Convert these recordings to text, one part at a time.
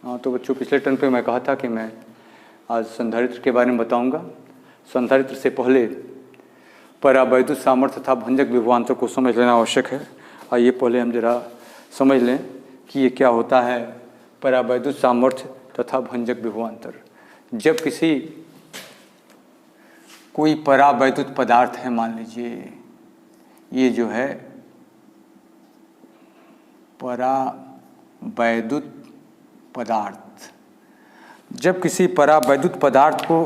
हाँ तो बच्चों, पिछले टर्न पे मैं कहा था कि मैं आज संधारित्र के बारे में बताऊंगा। संधारित्र से पहले परावैद्युत सामर्थ्य तथा भंजक विभवांतर को समझ लेना आवश्यक है। आइए पहले हम जरा समझ लें कि ये क्या होता है, परावैद्युत सामर्थ्य तथा भंजक विभवांतर। जब किसी कोई परावैद्युत पदार्थ है, मान लीजिए ये जो है परावैद्युत पदार्थ, जब किसी परावैद्युत पदार्थ को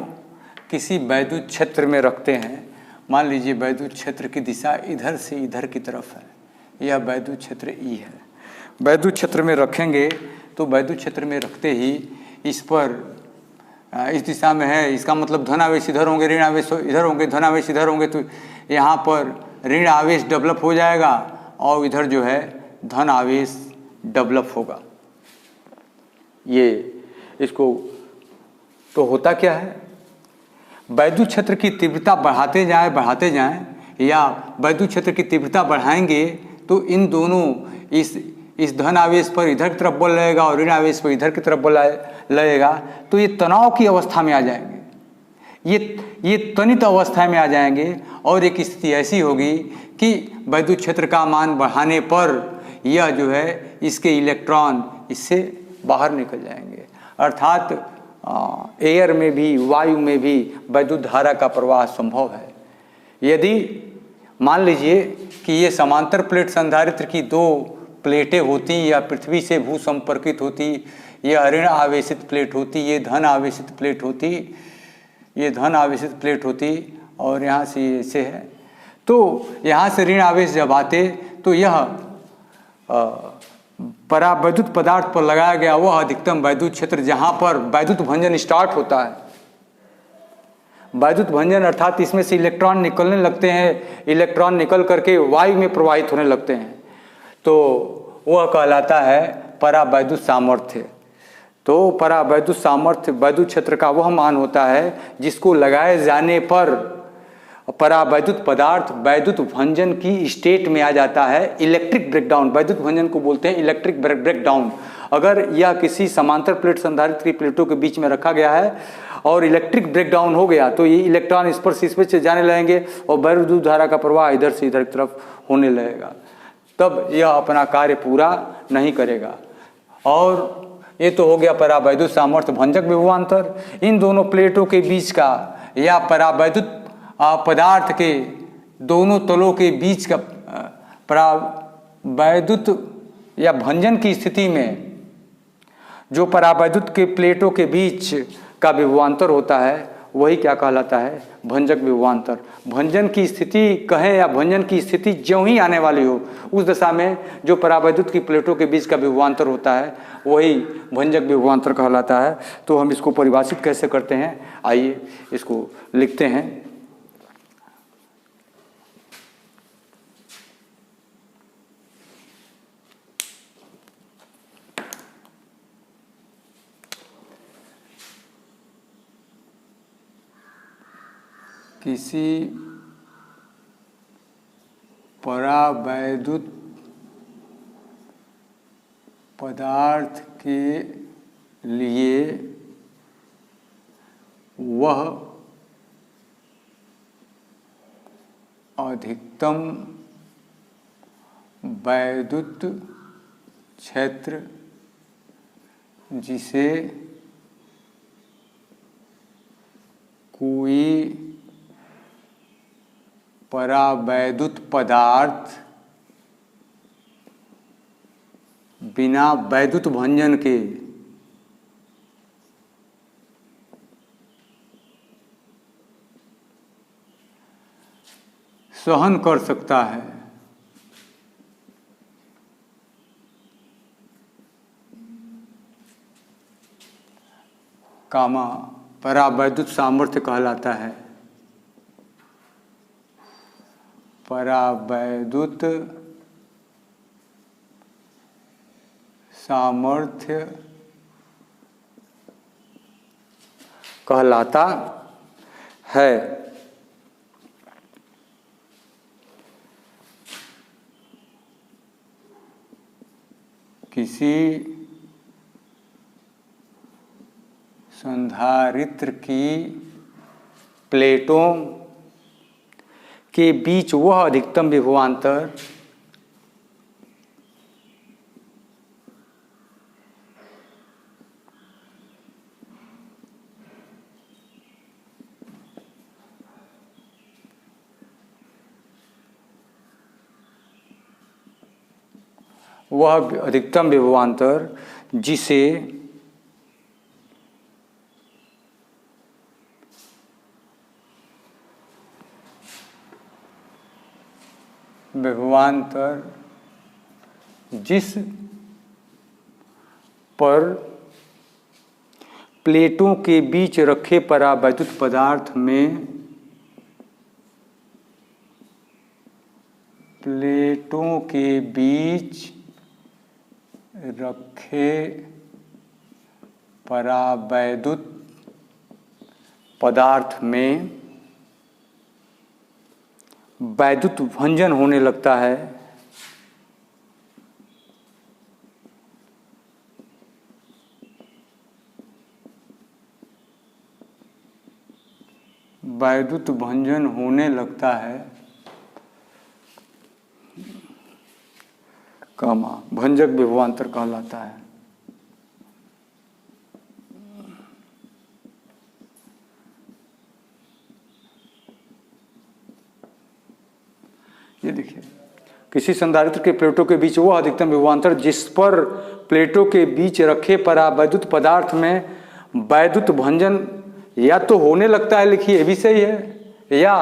किसी वैद्युत क्षेत्र में रखते हैं, मान लीजिए वैद्युत क्षेत्र की दिशा इधर से इधर की तरफ है, यह वैद्युत क्षेत्र ई है। वैद्युत क्षेत्र में रखेंगे तो वैद्युत क्षेत्र में रखते ही इस पर इस दिशा में है, इसका मतलब धन आवेश इधर होंगे, ऋण आवेश इधर होंगे, धन आवेश इधर होंगे, तो यहाँ पर ऋण आवेश डेवलप हो जाएगा और इधर जो है धन आवेश डेवलप होगा। ये इसको तो होता क्या है, वैद्युत क्षेत्र की तीव्रता बढ़ाते जाएं या वैद्युत क्षेत्र की तीव्रता बढ़ाएंगे तो इन दोनों इस धन आवेश पर इधर की तरफ बल लगेगा और ऋण आवेश पर इधर की तरफ बल लगेगा, तो ये तनाव की अवस्था में आ जाएंगे, ये तनित अवस्था में आ जाएंगे और एक स्थिति ऐसी होगी कि वैद्युत क्षेत्र का मान बढ़ाने पर यह जो है इसके इलेक्ट्रॉन इससे बाहर निकल जाएंगे। अर्थात एयर में भी, वायु में भी वैद्युत धारा का प्रवाह संभव है। यदि मान लीजिए कि ये समांतर प्लेट संधारित्र की दो प्लेटें होती या पृथ्वी से भू संपर्कित होती, यह ऋण आवेशित प्लेट होती, ये धन आवेशित प्लेट होती, ये धन आवेशित प्लेट होती और यहाँ से ऐसे है, तो यहाँ से ऋण आवेश जब आते तो यह परावैद्युत पदार्थ पर लगाया गया वह अधिकतम वैद्युत क्षेत्र जहाँ पर वैद्युत भंजन स्टार्ट होता है, वैद्युत भंजन अर्थात इसमें से इलेक्ट्रॉन निकलने लगते हैं, इलेक्ट्रॉन निकल करके वायु में प्रवाहित होने लगते हैं, तो वह कहलाता है परावैद्युत सामर्थ्य। तो परावैद्युत सामर्थ्य वैद्युत क्षेत्र का वह मान होता है जिसको लगाए जाने पर परावैद्युत पदार्थ वैद्युत भंजन की स्टेट में आ जाता है। इलेक्ट्रिक ब्रेकडाउन, वैद्युत भंजन को बोलते हैं इलेक्ट्रिक ब्रेकडाउन। अगर यह किसी समांतर प्लेट संधारित्र की प्लेटों के बीच में रखा गया है और इलेक्ट्रिक ब्रेकडाउन हो गया तो ये इलेक्ट्रॉन इस पर से जाने लगेंगे और वैद्युत धारा का प्रवाह इधर से इधर की तरफ होने लगेगा, तब यह अपना कार्य पूरा नहीं करेगा। और ये तो हो गया परावैद्युत सामर्थ्य भंजक विभवांतर। इन दोनों प्लेटों के बीच का या परावैद्युत पदार्थ के दोनों तलों के बीच का परावैद्युत या भंजन की स्थिति में जो परावैद्युत के प्लेटों के बीच का विभवांतर होता है वही क्या कहलाता है, भंजक विभवांतर। भंजन की स्थिति कहें या भंजन की स्थिति ज्यों ही आने वाली हो उस दशा में जो परावैद्युत की प्लेटों के बीच का विभवांतर होता है वही भंजक विभवांतर कहलाता है। तो हम इसको परिभाषित कैसे करते हैं, आइए इसको लिखते हैं। किसी परावैद्युत पदार्थ के लिए वह अधिकतम वैद्युत क्षेत्र जिसे कोई परावैद्युत पदार्थ बिना वैद्युत भंजन के सहन कर सकता है, कामा परावैद्युत सामर्थ्य कहलाता है। परावैद्युत सामर्थ्य कहलाता है। किसी संधारित्र की प्लेटों के बीच वह अधिकतम विभवांतर जिसे विभवांतर जिस पर प्लेटों के बीच रखे परावैद्युत पदार्थ में प्लेटों के बीच रखे परावैद्युत पदार्थ में वैद्युत भंजन होने लगता है। वैद्युत भंजन होने लगता है कामा भंजक विभवांतर कहलाता है। ये देखिए, किसी संधारित्र के प्लेटों के बीच वह अधिकतम विभवांतर जिस पर प्लेटों के बीच रखे परावैद्युत पदार्थ में वैद्युत भंजन या तो होने लगता है, लिखिए ये भी सही है, या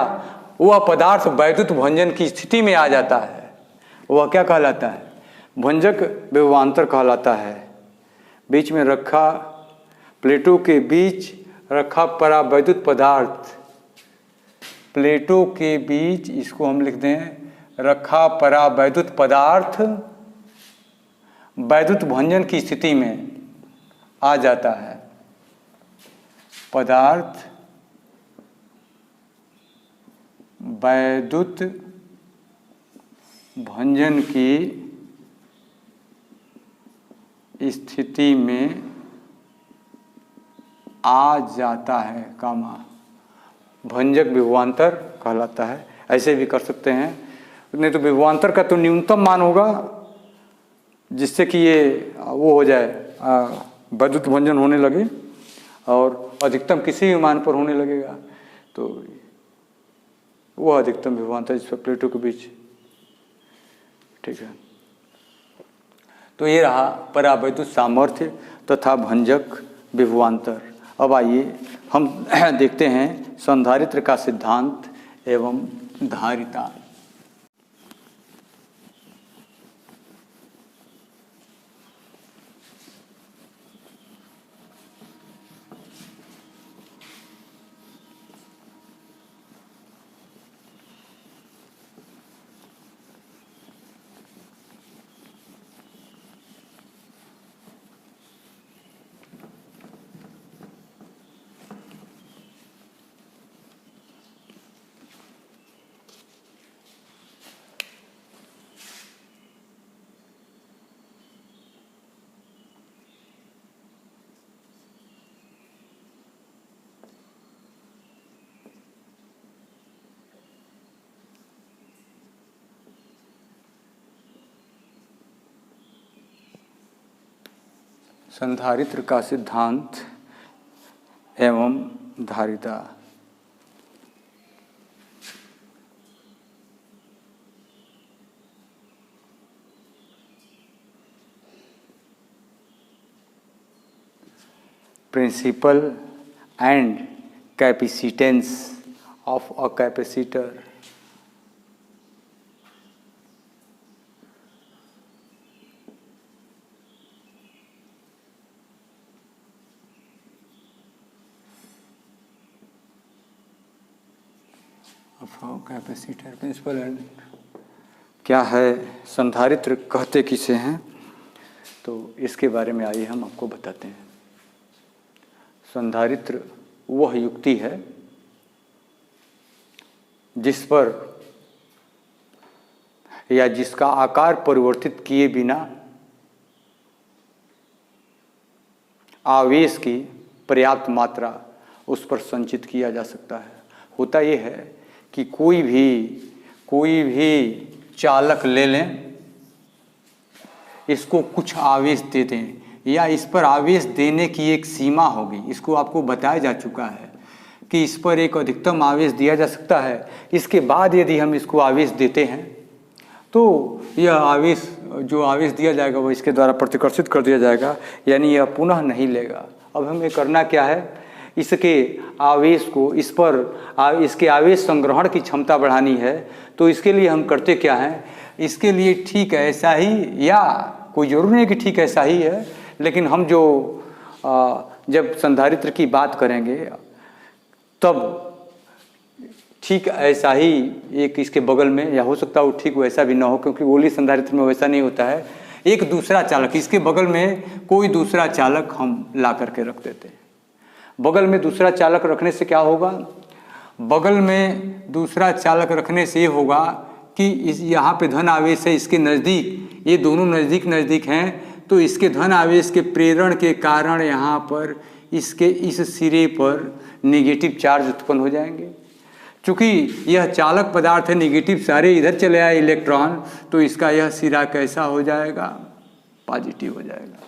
वह पदार्थ वैद्युत भंजन की स्थिति में आ जाता है, वह क्या कहलाता है? भंजक विभवांतर कहलाता है। बीच में रखा, प्लेटों के बीच रखा परावैद्युत पदार्थ, प्लेटों के बीच, इसको हम लिख दें रखा परावैद्युत पदार्थ वैद्युत भंजन की स्थिति में आ जाता है। पदार्थ वैद्युत भंजन की स्थिति में आ जाता है कामा भंजक विभवांतर कहलाता है। ऐसे भी कर सकते हैं, नहीं तो विभवांतर का तो न्यूनतम मान होगा जिससे कि ये वो हो जाए, वैद्युत भंजन होने लगे, और अधिकतम किसी भी मान पर होने लगेगा तो वह अधिकतम विभवांतर जिस पर प्लेटों के बीच। ठीक है, तो ये रहा परावैद्युत सामर्थ्य तथा भंजक विभवांतर। अब आइए हम देखते हैं संधारित्र का सिद्धांत एवं धारिता। संधारित्र का सिद्धांत एवं धारिता। Principle and capacitance of a capacitor. Capacitor principle and क्या है, संधारित्र कहते किसे हैं, तो इसके बारे में आइए हम आपको बताते हैं। संधारित्र वह युक्ति है जिस पर या जिसका आकार परिवर्तित किए बिना आवेश की पर्याप्त मात्रा उस पर संचित किया जा सकता है। होता ये है कि कोई भी चालक ले लें, इसको कुछ आवेश दे दें या इस पर आवेश देने की एक सीमा होगी। इसको आपको बताया जा चुका है कि इस पर एक अधिकतम आवेश दिया जा सकता है। इसके बाद यदि हम इसको आवेश देते हैं तो यह आवेश, जो आवेश दिया जाएगा वह इसके द्वारा प्रतिकर्षित कर दिया जाएगा, यानी यह पुनः नहीं लेगा। अब हमें करना क्या है, इसके आवेश को, इस पर इसके आवेश संग्रहण की क्षमता बढ़ानी है। तो इसके लिए हम करते क्या हैं, इसके लिए ठीक ऐसा ही, या कोई जरूरी नहीं कि ठीक ऐसा ही है, लेकिन हम जो जब संधारित्र की बात करेंगे तब ठीक ऐसा ही एक इसके बगल में, या हो सकता है वो ठीक वैसा भी ना हो, क्योंकि गोली संधारित्र में वैसा नहीं होता है। एक दूसरा चालक, इसके बगल में कोई दूसरा चालक हम ला करके रख देते हैं। बगल में दूसरा चालक रखने से क्या होगा, बगल में दूसरा चालक रखने से ये होगा कि यहाँ पे धन आवेश है इसके नज़दीक, ये दोनों नज़दीक हैं, तो इसके धन आवेश के प्रेरण के कारण यहाँ पर इसके इस सिरे पर नेगेटिव चार्ज उत्पन्न हो जाएंगे। चूँकि यह चालक पदार्थ है, नेगेटिव सारे इधर चले आए इलेक्ट्रॉन, तो इसका यह सिरा कैसा हो जाएगा, पॉजिटिव हो जाएगा।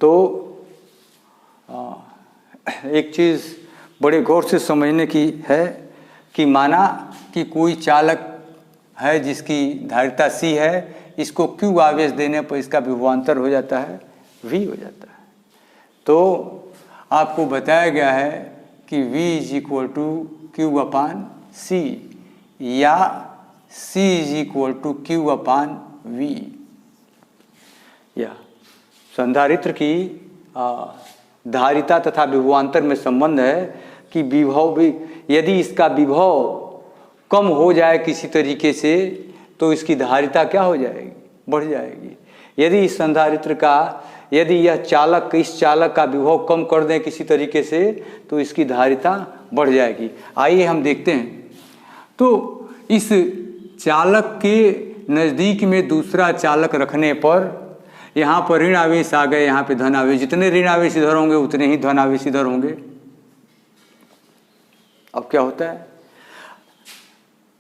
तो एक चीज़ बड़े गौर से समझने की है कि माना कि कोई चालक है जिसकी धारिता C है, इसको Q आवेश देने पर इसका विभवांतर हो जाता है V हो जाता है। तो आपको बताया गया है कि V = Q/C या C = Q/V। या संधारित्र की धारिता तथा विभवांतर में संबंध है कि विभव भी, यदि इसका विभव कम हो जाए किसी तरीके से तो इसकी धारिता क्या हो जाएगी, बढ़ जाएगी। यदि इस संधारित्र का, यदि यह चालक, इस चालक का विभव कम कर दें किसी तरीके से तो इसकी धारिता बढ़ जाएगी। आइए हम देखते हैं। तो इस चालक के नज़दीक में दूसरा चालक रखने पर यहाँ पर ऋण आवेश आ गए, यहाँ पे धन आवेश, जितने ऋण आवेश इधर होंगे उतने ही धन आवेश इधर होंगे। अब क्या होता है,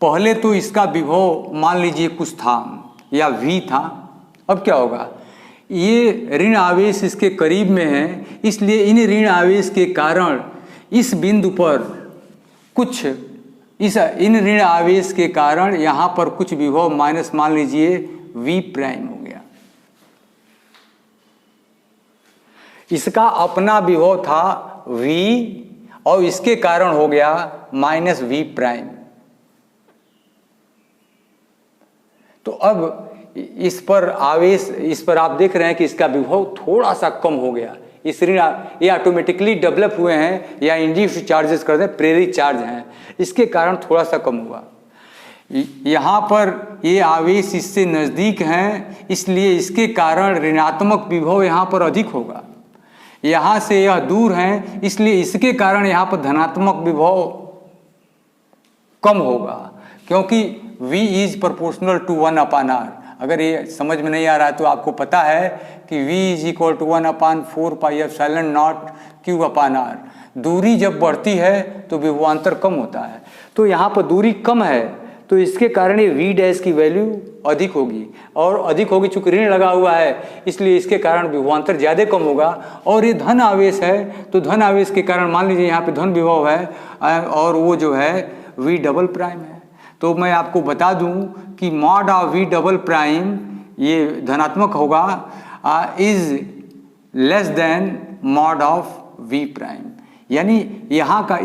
पहले तो इसका विभव मान लीजिए कुछ था या V था। अब क्या होगा, ये ऋण आवेश इसके करीब में है, इसलिए इन ऋण आवेश के कारण इस बिंदु पर कुछ, इन ऋण आवेश के कारण यहाँ पर कुछ विभव माइनस मान लीजिए V' हो गया। इसका अपना विभव था V और इसके कारण हो गया -V'। तो अब इस पर आवेश, इस पर आप देख रहे हैं कि इसका विभव थोड़ा सा कम हो गया। इस ऋण, ये ऑटोमेटिकली डेवलप हुए हैं या इंड्यूस्ड चार्जेस करते हैं, प्रेरित चार्ज हैं, इसके कारण थोड़ा सा कम हुआ। यहाँ पर ये आवेश इससे नज़दीक हैं, इसलिए इसके कारण ऋणात्मक विभव यहाँ पर अधिक होगा। यहाँ से यह दूर हैं, इसलिए इसके कारण यहाँ पर धनात्मक विभव कम होगा, क्योंकि V is proportional to 1/r। अगर ये समझ में नहीं आ रहा है तो आपको पता है कि V = 1/4πε0 Q/r। दूरी जब बढ़ती है तो विभवांतर कम होता है, तो यहाँ पर दूरी कम है तो इसके कारण ये V' की वैल्यू अधिक होगी, और अधिक होगी चूँकि ऋण लगा हुआ है, इसलिए इसके कारण विभवांतर ज़्यादा कम होगा। और ये धन आवेश है, तो धन आवेश के कारण मान लीजिए यहाँ पे धन विभव है और वो जो है V" है। तो मैं आपको बता दूं कि मॉड ऑफ V" ये धनात्मक होगा, is less than mod of V'। यानी यहाँ का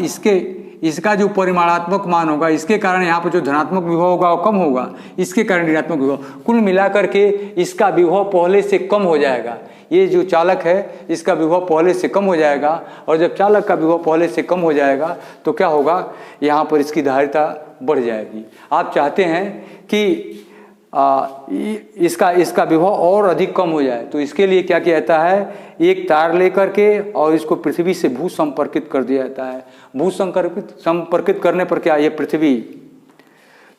इसका जो परिमाणात्मक मान होगा, इसके कारण यहाँ पर जो धनात्मक विभव होगा वो कम होगा, इसके कारण ऋणात्मक विभव, कुल मिलाकर के इसका विभव पहले से कम हो जाएगा। ये जो चालक है इसका विभव पहले से कम हो जाएगा, और जब चालक का विभव पहले से कम हो जाएगा तो क्या होगा, यहाँ पर इसकी धारिता बढ़ जाएगी। आप चाहते हैं कि इसका विभव और अधिक कम हो जाए, तो इसके लिए क्या किया जाता है, एक तार लेकर के और इसको पृथ्वी से भू संपर्कित कर दिया जाता है। भू संपर्कित करने पर क्या, ये पृथ्वी,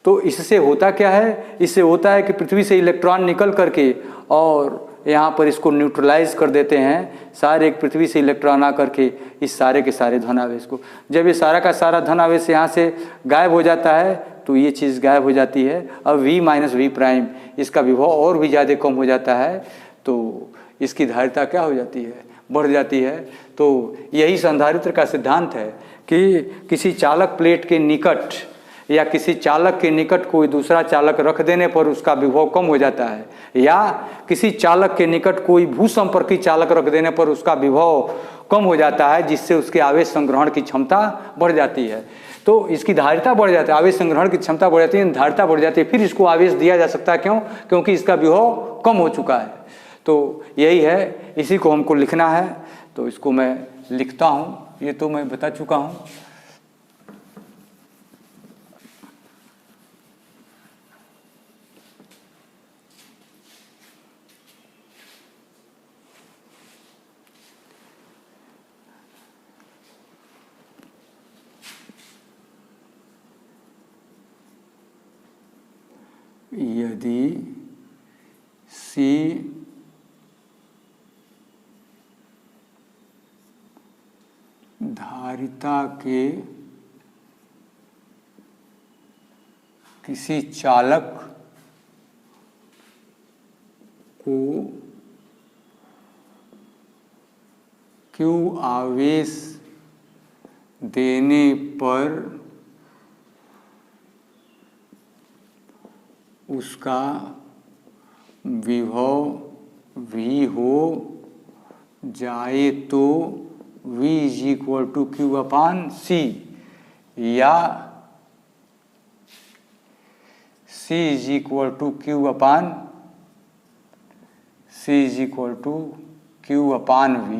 तो इससे होता क्या है, इससे होता है कि पृथ्वी से इलेक्ट्रॉन निकल करके और यहाँ पर इसको न्यूट्रलाइज कर देते हैं, सारे एक पृथ्वी से इलेक्ट्रॉन आकर के इस सारे के सारे धनावेश को, जब ये सारा का सारा धनावेश यहाँ से गायब हो जाता है तो ये चीज़ गायब हो जाती है। अब v माइनस वी प्राइम, इसका विभव और भी ज़्यादा कम हो जाता है तो इसकी धारिता क्या हो जाती है, बढ़ जाती है। तो यही संधारित्र का सिद्धांत है कि किसी चालक प्लेट के निकट या किसी चालक के निकट कोई दूसरा चालक रख देने पर उसका विभव कम हो जाता है, या किसी चालक के निकट कोई भूसंपर्की चालक रख देने पर उसका विभव कम हो जाता है, जिससे उसके आवेश संग्रहण की क्षमता बढ़ जाती है। तो इसकी धारिता बढ़ जाती है, आवेश संग्रहण की क्षमता बढ़ जाती है, धारिता बढ़ जाती है, फिर इसको आवेश दिया जा सकता है। क्यों? क्योंकि इसका विभव कम हो चुका है। तो यही है, इसी को हमको लिखना है। तो इसको मैं लिखता हूँ, ये तो मैं बता चुका हूँ। यदि C धारिता के किसी चालक को Q आवेश देने पर उसका विभव V हो जाए तो V is equal to Q upon C, या C is equal to Q upon C is equal to Q upon V,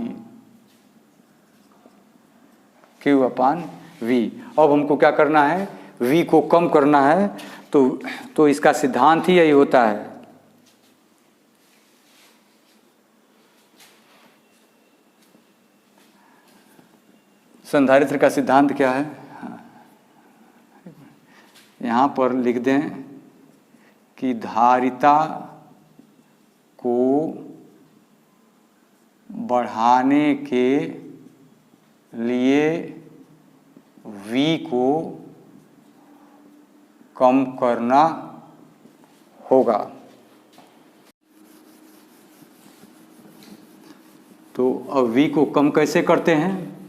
Q upon V। अब हमको क्या करना है, V को कम करना है। तो इसका सिद्धांत ही यही होता है। संधारित्र का सिद्धांत क्या है, यहाँ पर लिख दें कि धारिता को बढ़ाने के लिए V को कम करना होगा। तो अब V को कम कैसे करते हैं,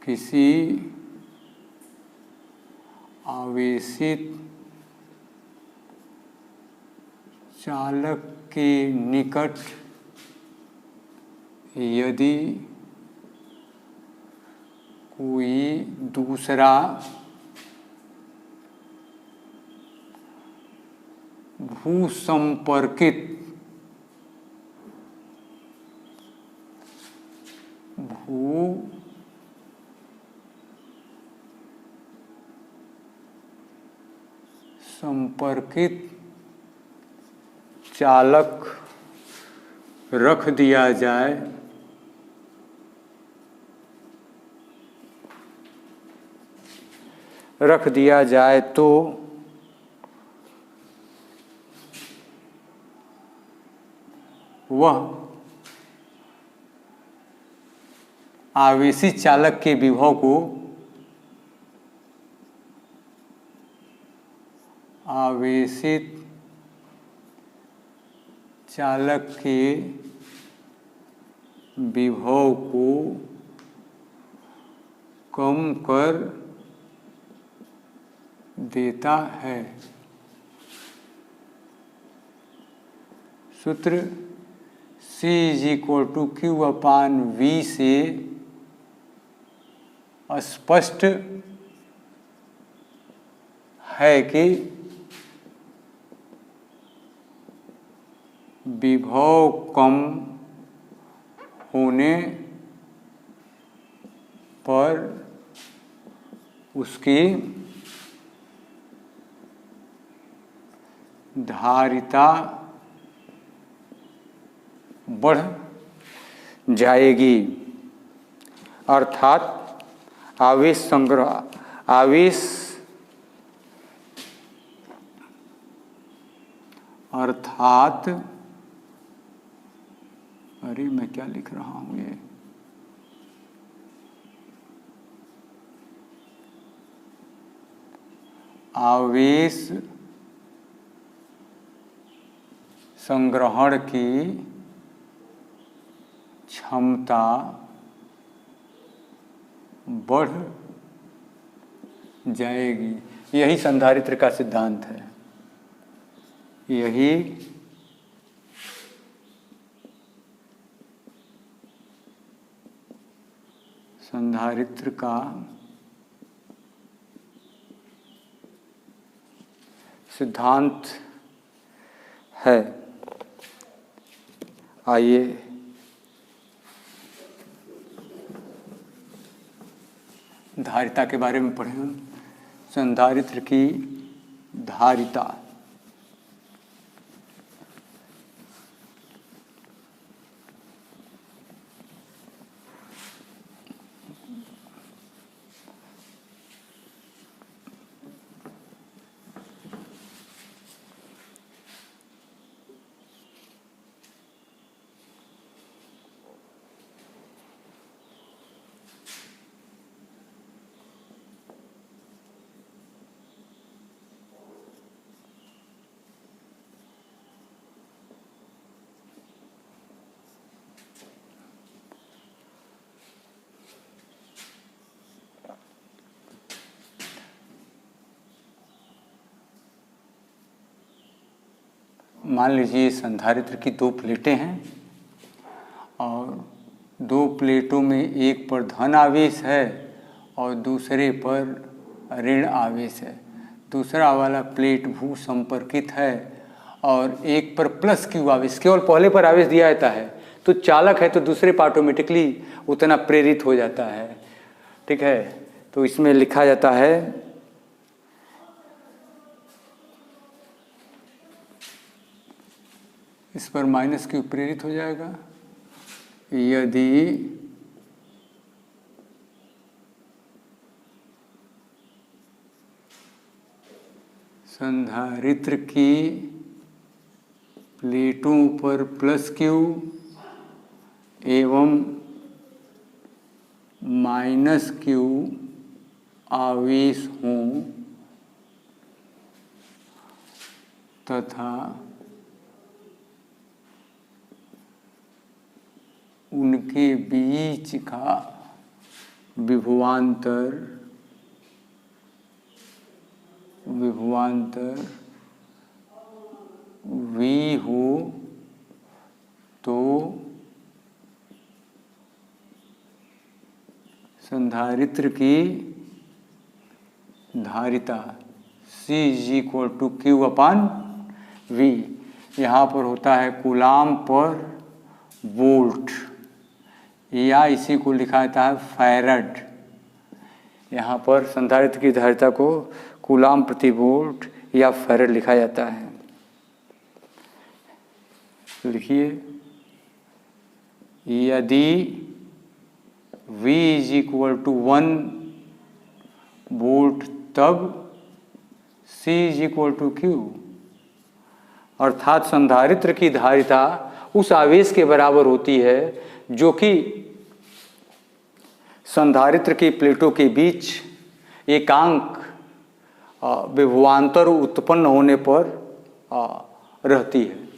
किसी आवेशित चालक के निकट यदि कोई दूसरा भूसंपर्कित चालक रख दिया जाए तो वह आवेशित चालक के विभव को आवेशित चालक के विभव को कम कर देता है। सूत्र C is equal to Q upon V से स्पष्ट है कि विभव कम होने पर उसकी धारिता बढ़ जाएगी, अर्थात आवेश संग्रह अर्थात अरे मैं क्या लिख रहा हूँ ये, आवेश संग्रहण की क्षमता बढ़ जाएगी। यही संधारित्र का सिद्धांत है। यही संधारित्र का सिद्धांत है। आइए धारिता के बारे में पढ़ें। संधारित्र की धारिता मान लीजिए संधारित्र की दो प्लेटें हैं और दो प्लेटों में एक पर धन आवेश है और दूसरे पर ऋण आवेश है। दूसरा वाला प्लेट भू संपर्कित है और एक पर प्लस क्यू आवेश, केवल पहले पर आवेश दिया जाता है तो चालक है तो दूसरे पर ऑटोमेटिकली उतना प्रेरित हो जाता है। ठीक है, तो इसमें लिखा जाता है इस पर माइनस क्यू प्रेरित हो जाएगा यदि संधारित्र की प्लेटों पर प्लस क्यू एवं माइनस क्यू आवेश हों तथा उनके बीच का विभवांतर V हो तो संधारित्र की धारिता C=Q/V। यहाँ पर होता है कूलाम पर वोल्ट या इसी को लिखा जाता है फैरड। यहाँ पर संधारित्र की धारिता को कूलाम प्रति वोल्ट या फैरड लिखा जाता है। लिखिए, यदि V=1 वोल्ट तब C=Q, अर्थात संधारित्र की धारिता उस आवेश के बराबर होती है जो कि संधारित्र की प्लेटों के बीच एकांक विभवांतर उत्पन्न होने पर रहती है।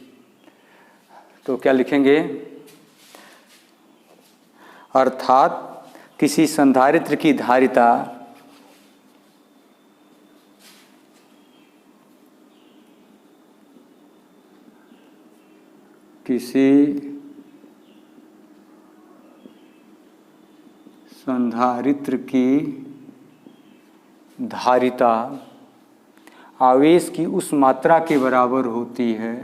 तो क्या लिखेंगे, अर्थात किसी संधारित्र की धारिता किसी संधारित्र की धारिता आवेश की उस मात्रा के बराबर होती है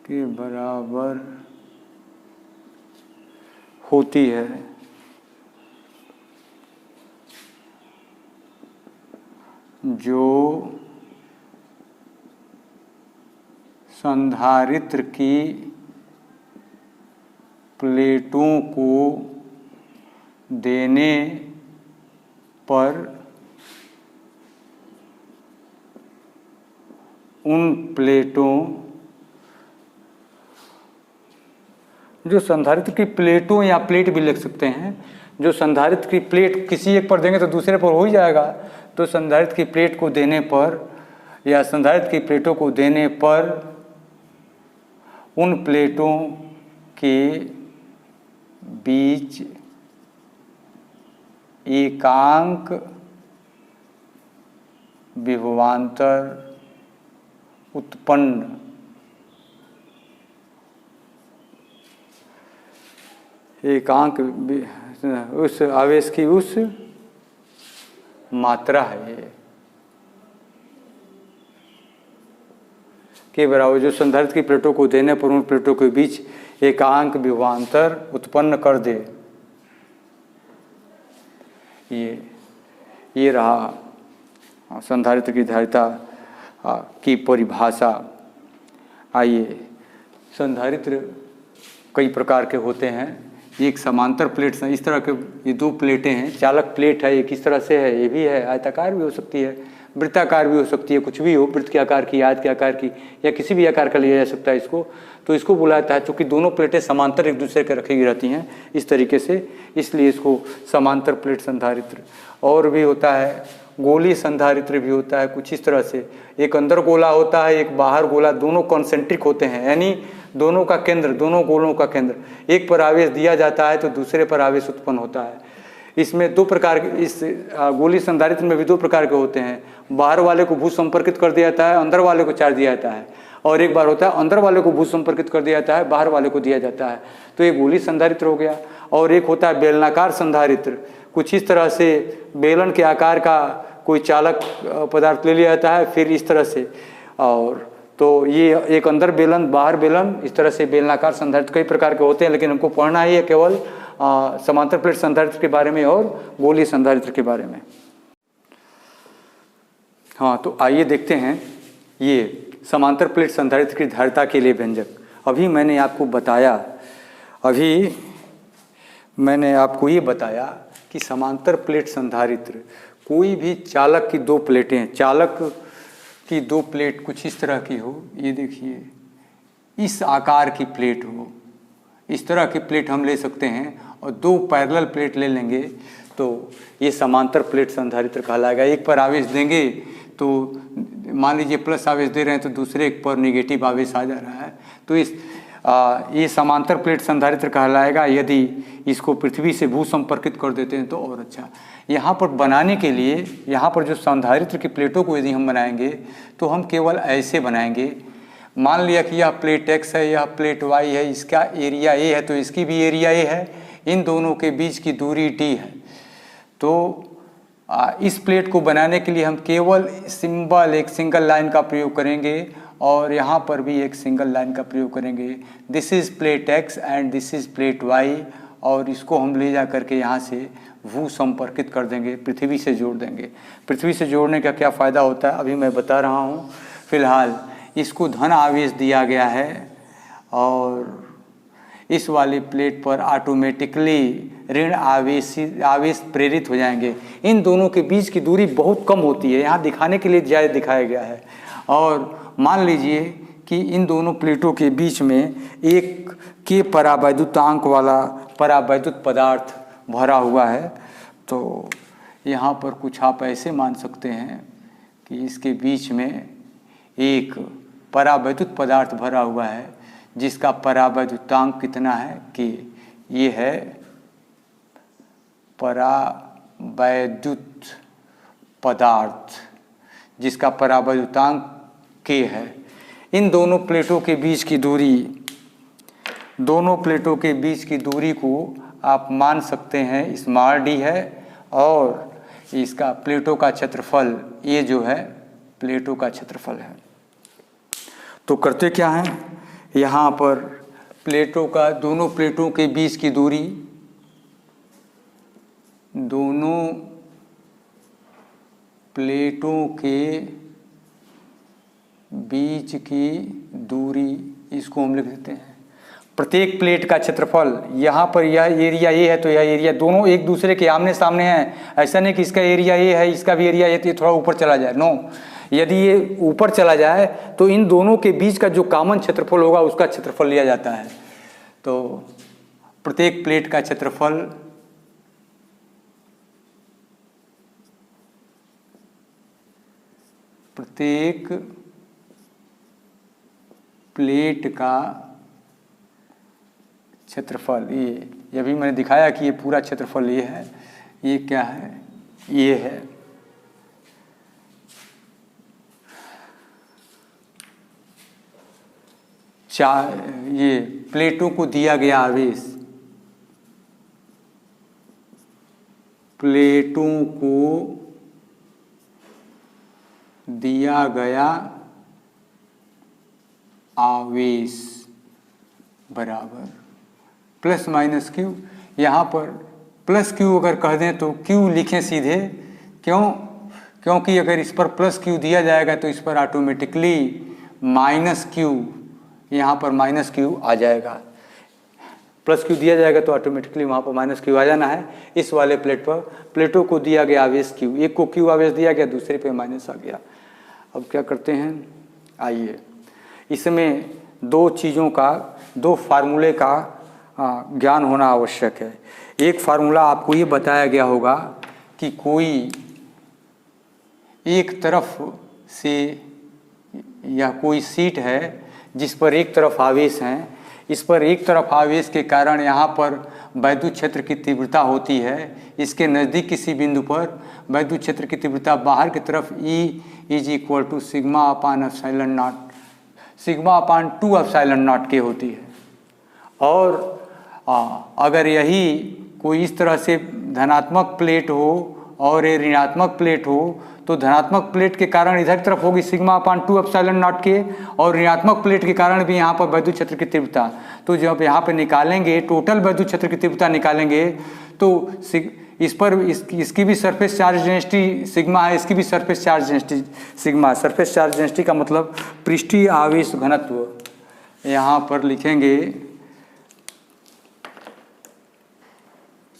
के बराबर होती है। जो संधारित्र की प्लेटों को देने पर उन प्लेटों, जो संधारित्र की प्लेटों या प्लेट भी लिख सकते हैं, जो संधारित्र की प्लेट किसी एक पर देंगे तो दूसरे पर हो ही जाएगा। तो संधारित्र की प्लेट को देने पर या संधारित्र की प्लेटों को देने पर उन प्लेटों के बीच एकांक विभवांतर उत्पन्न एकांक उस आवेश की उस मात्रा है ये के बराबर, जो संधारित्र की प्लेटों को देने पर उन प्लेटों के बीच एकांक विभवांतर उत्पन्न कर दे। ये रहा संधारित्र की धारिता की परिभाषा। आइए, संधारित्र कई प्रकार के होते हैं। एक समांतर प्लेट, इस तरह के ये दो प्लेटें हैं, चालक प्लेट है, एक इस तरह से है, ये भी है, आयताकार भी हो सकती है, वृत्ताकार भी हो सकती है, कुछ भी हो, वृत्त के आकार की, आयत के आकार की, या किसी भी आकार का लिया जा सकता है इसको। तो इसको बोला जाता है, चूँकि दोनों प्लेटें समांतर एक दूसरे के रखी रहती हैं इस तरीके से, इसलिए इसको समांतर प्लेट संधारित्र। और भी होता है गोली संधारित्र भी होता है कुछ इस तरह से, एक अंदर गोला होता है, एक बाहर गोला, दोनों कॉन्सेंट्रिक होते हैं, यानी दोनों का केंद्र, दोनों गोलों का केंद्र, एक पर आवेश दिया जाता है तो दूसरे पर आवेश उत्पन्न होता है। इसमें दो प्रकार के, इस गोली संधारित्र में भी दो प्रकार के होते हैं, बाहर वाले को भू संपर्कित कर दिया जाता है, अंदर वाले को चार्ज दिया जाता है, और एक बार होता है अंदर वाले को भू संपर्कित कर दिया जाता है, बाहर वाले को दिया जाता है। तो ये गोली संधारित्र हो गया। और एक होता है बेलनाकार संधारित्र, कुछ इस तरह से बेलन के आकार का कोई चालक पदार्थ ले लिया जाता है, फिर इस तरह से, और तो ये एक अंदर बेलन बाहर बेलन, इस तरह से बेलनाकार संधारित्र कई प्रकार के होते हैं, लेकिन हमको पढ़ना ही है केवल समांतर प्लेट संधारित्र के बारे में और गोली संधारित्र के बारे में। हाँ, तो आइए देखते हैं ये समांतर प्लेट संधारित्र की धारिता के लिए व्यंजक। अभी मैंने आपको ये बताया कि समांतर प्लेट संधारित्र, कोई भी चालक की दो प्लेटें, चालक की दो प्लेट कुछ इस तरह की हो, ये देखिए इस आकार की प्लेट हो, इस तरह की प्लेट हम ले सकते हैं, और दो पैरेलल प्लेट ले लेंगे तो ये समांतर प्लेट संधारित्र कहलाएगा। एक पर आवेश देंगे तो मान लीजिए प्लस आवेश दे रहे हैं तो दूसरे एक पर निगेटिव आवेश आ जा रहा है, तो ये समांतर प्लेट संधारित्र कहलाएगा। यदि इसको पृथ्वी से भू संपर्कित कर देते हैं तो और अच्छा। यहाँ पर बनाने के लिए, यहाँ पर जो संधारित्र की प्लेटों को यदि हम बनाएंगे तो हम केवल ऐसे बनाएंगे, मान लिया कि यह प्लेट x है, यह प्लेट y है, इसका एरिया a है तो इसकी भी एरिया a है, इन दोनों के बीच की दूरी d है। तो इस प्लेट को बनाने के लिए हम केवल सिंबल, एक सिंगल लाइन का प्रयोग करेंगे, और यहाँ पर भी एक सिंगल लाइन का प्रयोग करेंगे। This is plate x and this is plate y, और इसको हम ले जा करके यहाँ से भू संपर्कित कर देंगे, पृथ्वी से जोड़ देंगे। पृथ्वी से जोड़ने का क्या फ़ायदा होता है अभी मैं बता रहा हूँ। फिलहाल इसको धन आवेश दिया गया है, और इस वाली प्लेट पर ऑटोमेटिकली ऋण आवेश प्रेरित हो जाएंगे। इन दोनों के बीच की दूरी बहुत कम होती है, यहाँ दिखाने के लिए ज़्यादा दिखाया गया है। और मान लीजिए कि इन दोनों प्लेटों के बीच में एक के परावैद्युतांक वाला परावैद्युत पदार्थ भरा हुआ है, तो यहाँ पर कुछ आप ऐसे मान सकते हैं कि इसके बीच में एक परावैद्युत पदार्थ भरा हुआ है, जिसका परावैद्युतांक कितना है कि ये है परावैद्युत पदार्थ, जिसका परावैद्युतांक k है। इन दोनों प्लेटों के बीच की दूरी, दोनों प्लेटों के बीच की दूरी को आप मान सकते हैं स्मॉल d है, और इसका प्लेटों का क्षेत्रफल, ये जो है प्लेटों का क्षेत्रफल है। तो करते क्या हैं, यहाँ पर प्लेटों का, दोनों प्लेटों के बीच की दूरी, दोनों प्लेटों के बीच की दूरी, इसको हम लिख देते हैं प्रत्येक प्लेट का क्षेत्रफल। यहाँ पर यह एरिया ए है तो यह एरिया, दोनों एक दूसरे के आमने सामने हैं। ऐसा नहीं कि इसका एरिया ए है इसका भी एरिया ए, तो ये थोड़ा ऊपर चला जाए, नो। यदि ये ऊपर चला जाए तो इन दोनों के बीच का जो कॉमन क्षेत्रफल होगा उसका क्षेत्रफल लिया जाता है। तो प्रत्येक प्लेट का क्षेत्रफल प्रत्येक प्लेट का क्षेत्रफल, ये भी मैंने दिखाया कि ये पूरा क्षेत्रफल ये है, ये क्या है, ये है। ये प्लेटों को दिया गया आवेश, प्लेटों को दिया गया आवेश बराबर प्लस माइनस क्यू। यहाँ पर प्लस क्यू अगर कह दें तो क्यू लिखें सीधे, क्योंकि अगर इस पर प्लस क्यू दिया जाएगा तो इस पर ऑटोमेटिकली माइनस क्यू, यहाँ पर माइनस क्यू आ जाएगा। प्लस क्यू दिया जाएगा तो ऑटोमेटिकली वहाँ पर माइनस क्यू आ जाना है। इस वाले प्लेट पर प्लेटों को दिया गया आवेश क्यू, एक को क्यू आवेश दिया गया, दूसरे पे माइनस आ गया। अब क्या करते हैं, आइए इसमें दो चीज़ों का, दो फार्मूले का ज्ञान होना आवश्यक है। एक फार्मूला आपको ये बताया गया होगा कि कोई एक तरफ से या कोई सीट है जिस पर एक तरफ आवेश हैं, इस पर एक तरफ आवेश के कारण यहाँ पर वैद्युत क्षेत्र की तीव्रता होती है। इसके नज़दीक किसी बिंदु पर वैद्युत क्षेत्र की तीव्रता बाहर की तरफ E is equal to sigma upon epsilon naught, sigma upon 2 epsilon naught के होती है। और अगर यही कोई इस तरह से धनात्मक प्लेट हो और ये ऋणात्मक प्लेट हो तो धनात्मक प्लेट के कारण इधर तरफ होगी सिग्मा अपान 2 एप्सिलॉन नॉट के, और ऋणात्मक प्लेट के कारण भी यहाँ पर वैद्युत क्षेत्र की तीव्रता। तो जब यहाँ पर निकालेंगे टोटल वैद्युत क्षेत्र की तीव्रता निकालेंगे तो इस पर इसकी भी सरफेस चार्ज डेंसिटी सिग्मा है, इसकी भी surface charge density sigma. Surface charge density का मतलब पृष्ठीय आवेश घनत्व। यहाँ पर लिखेंगे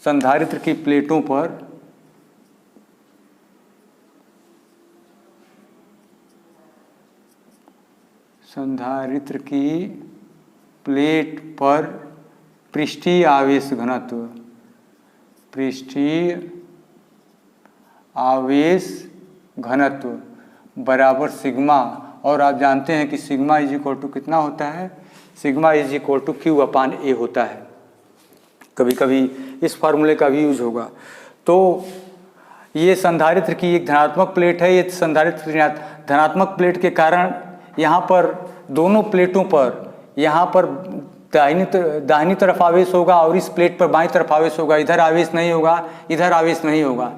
संधारित्र की प्लेटों पर संधारित्र की प्लेट पर पृष्ठीय आवेश घनत्व, पृष्ठीय आवेश घनत्व बराबर सिग्मा। और आप जानते हैं कि सिग्मा इज इक्वल टू कितना होता है, sigma is equal to q upon A होता है। कभी कभी इस फार्मूले का भी यूज होगा। तो ये संधारित्र की एक धनात्मक प्लेट है, ये संधारित्र धनात्मक प्लेट के कारण यहाँ पर दोनों प्लेटों पर यहाँ पर दाहिनी तरफ आवेश होगा और इस प्लेट पर बाईं तरफ आवेश होगा। इधर आवेश नहीं होगा, इधर आवेश नहीं होगा।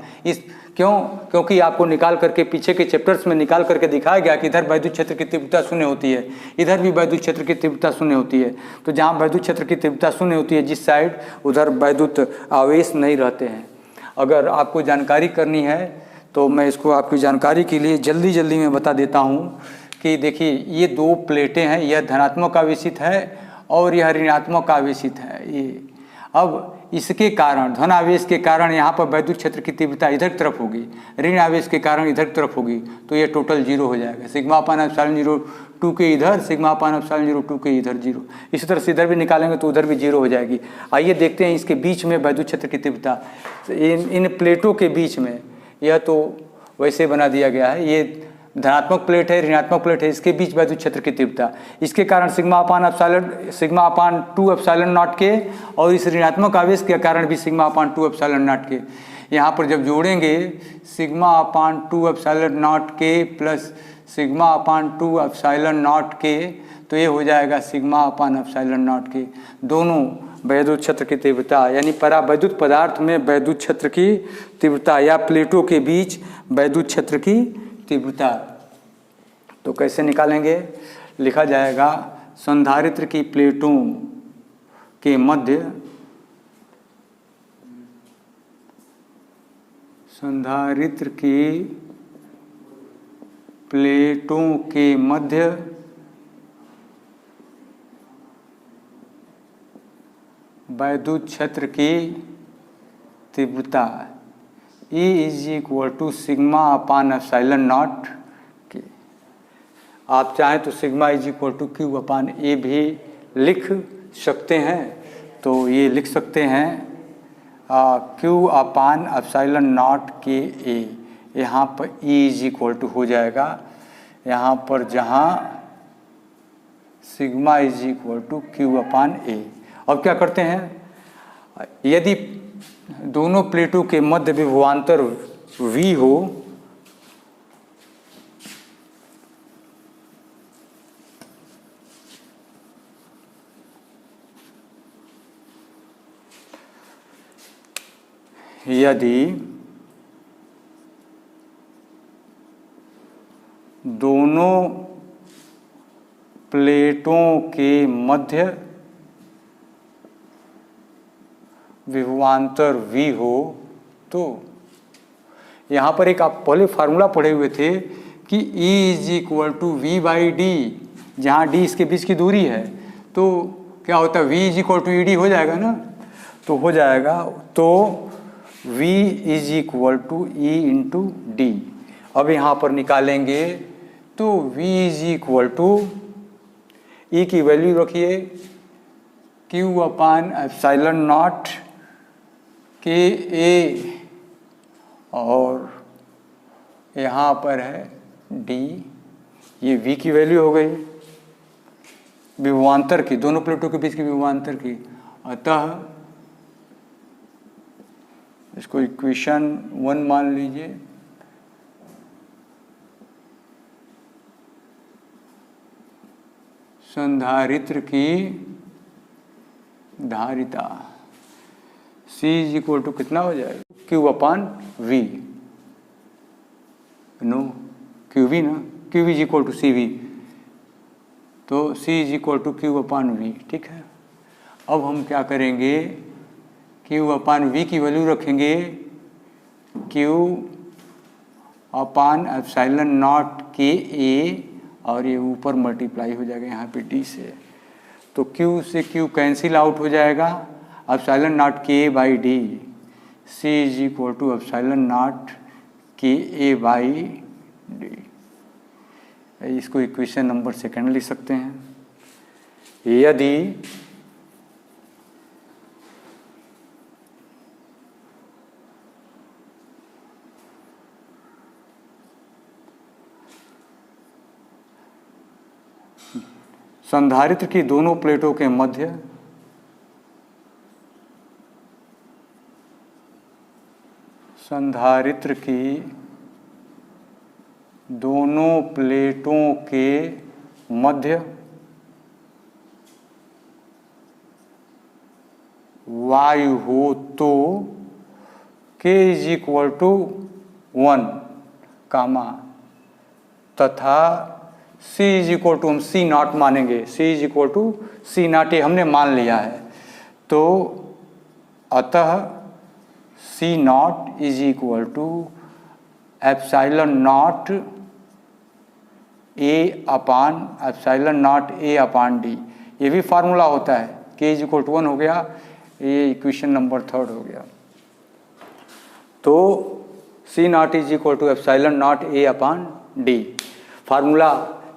क्योंकि आपको निकाल करके पीछे के चैप्टर्स में निकाल करके दिखाया गया कि इधर वैद्युत क्षेत्र की तीव्रता शून्य होती है, इधर भी वैद्युत क्षेत्र की तीव्रता शून्य होती है। तो जहाँ वैद्युत क्षेत्र की तीव्रता शून्य होती है जिस साइड, उधर वैद्युत आवेश नहीं रहते हैं। अगर आपको जानकारी करनी है तो मैं इसको आपकी जानकारी के लिए जल्दी में बता देता हूँ कि देखिए ये दो प्लेटें हैं, यह धनात्मक आवेशित है और यह ऋणात्मक आवेशित है। ये अब इसके कारण धन आवेश के कारण यहाँ पर वैद्युत क्षेत्र की तीव्रता इधर की तरफ होगी, ऋण आवेश के कारण इधर की तरफ होगी, तो ये टोटल जीरो हो जाएगा। सिग्मा अपान एप्सिलॉन 0 2 के इधर, सिग्मा अपान एप्सिलॉन 0 2 के इधर जीरो। इसी तरह से इधर भी निकालेंगे तो उधर भी जीरो हो जाएगी। आइए देखते हैं इसके बीच में वैद्युत क्षेत्र की तीव्रता, इन प्लेटों के बीच में। यह तो वैसे बना दिया गया है, ये धनात्मक प्लेट है, ऋणात्मक प्लेट है, इसके बीच वैद्युत क्षेत्र की तीव्रता। इसके कारण सिग्मा अपान 2 एप्सिलॉन नॉट के, और इस ऋणात्मक आवेश के कारण भी सिग्मा अपान 2 एप्सिलॉन नॉट के। यहाँ पर जब जोड़ेंगे सिग्मा अपान 2 एप्सिलॉन नॉट के plus sigma upon 2 epsilon naught के, तो ये हो जाएगा सिग्मा अपान एप्सिलॉन नॉट के। दोनों वैद्युत क्षेत्र की तीव्रता यानी परावैद्युत पदार्थ में वैद्युत क्षेत्र की तीव्रता या प्लेटों के बीच वैद्युत क्षेत्र की तीव्रता। तो कैसे निकालेंगे, लिखा जाएगा संधारित्र की प्लेटों के मध्य संधारित्र की प्लेटों के मध्य वैद्युत क्षेत्र की तीव्रता E is equal to sigma upon epsilon naught K. आप चाहें तो sigma is equal to q upon A भी लिख सकते हैं। तो ये लिख सकते हैं क्यू अपान एप्सिलॉन नॉट के ए। यहाँ पर E इज इक्वल टू हो जाएगा यहाँ पर जहाँ sigma is equal to q upon A. अब क्या करते हैं, यदि दोनों प्लेटों के मध्य विभवांतर V हो यदि दोनों प्लेटों के मध्य विभवांतर V हो तो यहाँ पर एक आप पहले फार्मूला पढ़े हुए थे कि E is equal to V by D, जहाँ डी इसके बीच की दूरी है। तो क्या होता है, V is equal to E D हो जाएगा ना। तो हो जाएगा तो V is equal to E into D. अब यहाँ पर निकालेंगे तो V is equal to E की वैल्यू रखिए Q upon epsilon naught K A और यहाँ पर है D। ये V की वैल्यू हो गई विभवांतर की, दोनों प्लेटों के बीच की विभवांतर की। अतः इसको इक्वेशन 1 मान लीजिए। संधारित्र की धारिता C इज इक्वल टू कितना हो जाएगा, Q upon V, no QV ना, QV is equal to CV। तो C is equal to Q upon V। ठीक है, अब हम क्या करेंगे, Q अपान V की वैल्यू रखेंगे Q upon epsilon naught K A और ये ऊपर मल्टीप्लाई हो जाएगा यहाँ पे D से। तो Q से Q कैंसिल आउट हो जाएगा, epsilon naught K A by D. C is equal to epsilon naught K A by D. इसको इक्वेशन नंबर सेकंड लिख सकते हैं। यदि संधारित्र की दोनों प्लेटों के मध्य संधारित्र की दोनों प्लेटों के मध्य वायु हो तो K is equal to 1 comma तथा C इज इक्वल टू हम C नॉट मानेंगे। C is equal to C naught ये हमने मान लिया है। तो अतः C naught is equal to epsilon naught A upon epsilon naught A upon D. ये भी फार्मूला होता है। K इज इक्वल टू 1 हो गया, ये इक्वेशन नंबर 3 हो गया। तो C naught is equal to epsilon naught A upon D. Formula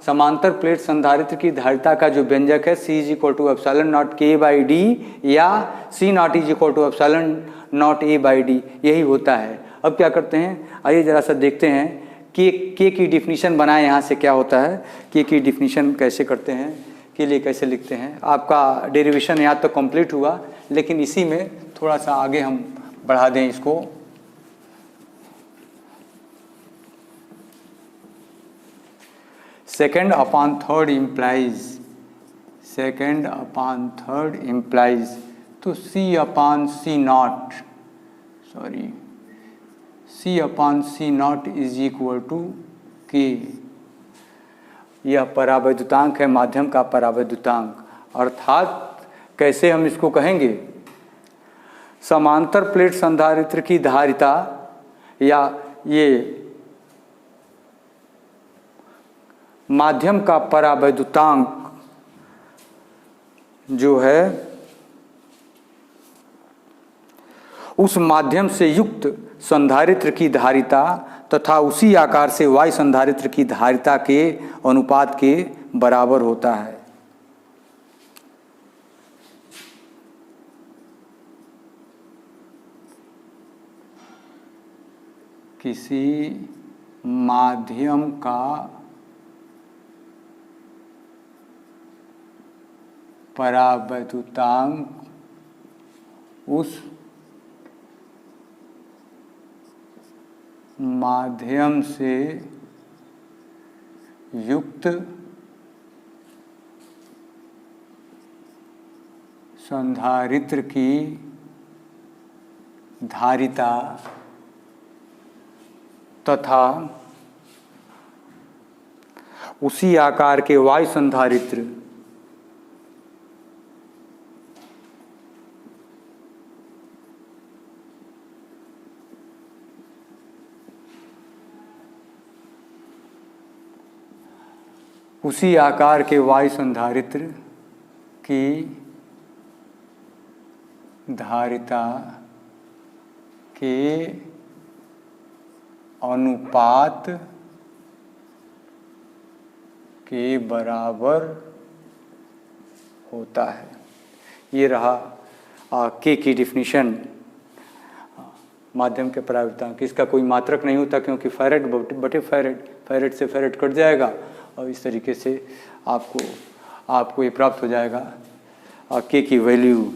समांतर प्लेट संधारित्र की धारिता का जो व्यंजक है C is equal to epsilon naught K by D या C naught is equal to epsilon naught A by D, यही होता है। अब क्या करते हैं, आइए जरा सा देखते हैं कि के की डिफिनीशन बनाए यहाँ से क्या होता है, के की डिफिनीशन कैसे करते हैं, के लिए कैसे लिखते हैं। आपका डेरिवेशन यहाँ तक कंप्लीट हुआ, लेकिन इसी में थोड़ा सा आगे हम बढ़ा दें इसको। सेकेंड अपॉन थर्ड इम्प्लाइज तो C upon C naught is equal to K। यह परावैद्युतांक है, माध्यम का परावैद्युतांक। अर्थात कैसे हम इसको कहेंगे, समांतर प्लेट संधारित्र की धारिता या ये माध्यम का परावैद्युतांक जो है उस माध्यम से युक्त संधारित्र की धारिता तथा उसी आकार से वायु संधारित्र की धारिता के अनुपात के बराबर होता है। किसी माध्यम का परावैद्युतांक उस माध्यम से युक्त संधारित्र की धारिता तथा उसी आकार के वायु संधारित्र उसी आकार के वायु संधारित्र की धारिता के अनुपात के बराबर होता है। ये रहा के की डिफिनीशन माध्यम के परावैद्युतांक। इसका कोई मात्रक नहीं होता क्योंकि फैरेड बटे फैरेड से फैरेड कट जाएगा और इस तरीके से आपको ये प्राप्त हो जाएगा के की वैल्यू